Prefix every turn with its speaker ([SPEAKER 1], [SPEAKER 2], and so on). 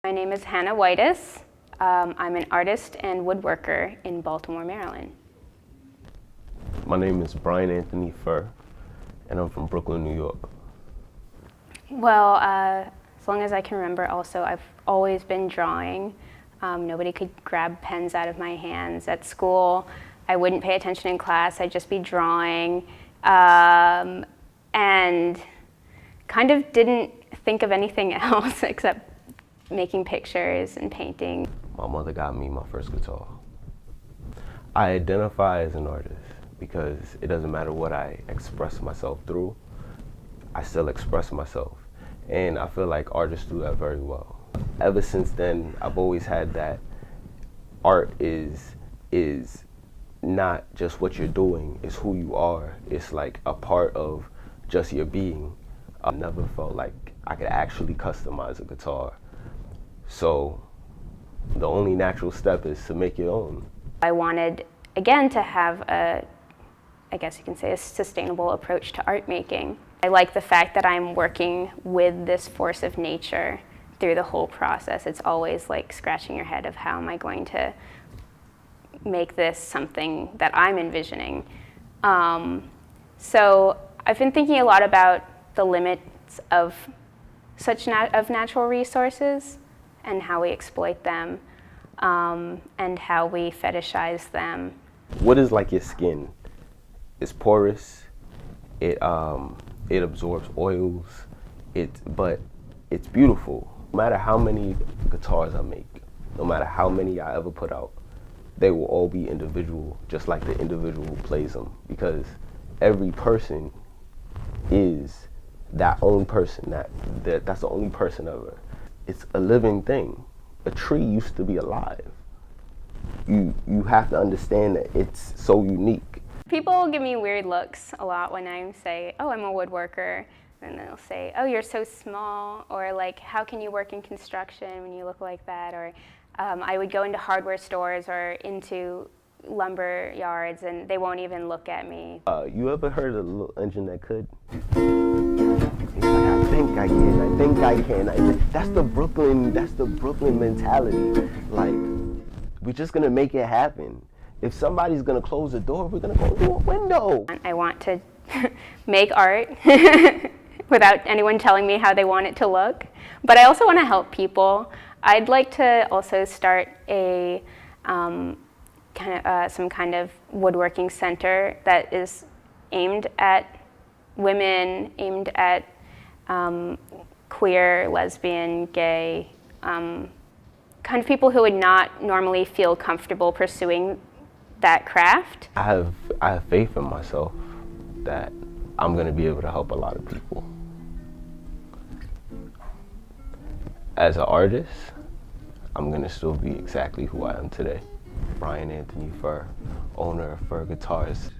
[SPEAKER 1] My name is Hannah Whitus. I'm an artist and woodworker in Baltimore, Maryland.
[SPEAKER 2] My name is Brian Anthony Furr, and I'm from Brooklyn, New York.
[SPEAKER 1] Well, as long as I can remember also, I've always been drawing. Nobody could grab pens out of my hands at school. I wouldn't pay attention in class, I'd just be drawing. And kind of didn't think of anything else except making pictures and painting.
[SPEAKER 2] My mother got me my first guitar. I identify as an artist because it doesn't matter what I express myself through, I still express myself. And I feel like artists do that very well. Ever since then, I've always had that art is not just what you're doing, it's who you are. It's like a part of just your being. I never felt like I could actually customize a guitar. So the only natural step is to make your own.
[SPEAKER 1] I wanted, again, to have I guess you can say, a sustainable approach to art making. I like the fact that I'm working with this force of nature through the whole process. It's always like scratching your head of how am I going to make this something that I'm envisioning. So I've been thinking a lot about the limits of natural resources and how we exploit them and how we fetishize them.
[SPEAKER 2] Wood is like your skin. It's porous. It absorbs oils. But it's beautiful. No matter how many guitars I make, no matter how many I ever put out, they will all be individual, just like the individual who plays them. Because every person is that own person. That's the only person ever. It's a living thing. A tree used to be alive. You have to understand that it's so unique.
[SPEAKER 1] People give me weird looks a lot when I say, oh, I'm a woodworker. And they'll say, oh, you're so small, or like, how can you work in construction when you look like that? Or I would go into hardware stores or into lumber yards and they won't even look at me.
[SPEAKER 2] You ever heard of a little engine that could? He's like, I think I can. That's the Brooklyn mentality. Like, we're just gonna make it happen. If somebody's gonna close the door, we're gonna go through a window.
[SPEAKER 1] I want to make art without anyone telling me how they want it to look. But I also want to help people. I'd like to also start a some kind of woodworking center that is aimed at women, aimed at queer, lesbian, gay, kind of people who would not normally feel comfortable pursuing that craft.
[SPEAKER 2] I have faith in myself that I'm going to be able to help a lot of people. As an artist, I'm going to still be exactly who I am today. Brian Anthony Furr, owner of Furr Guitars.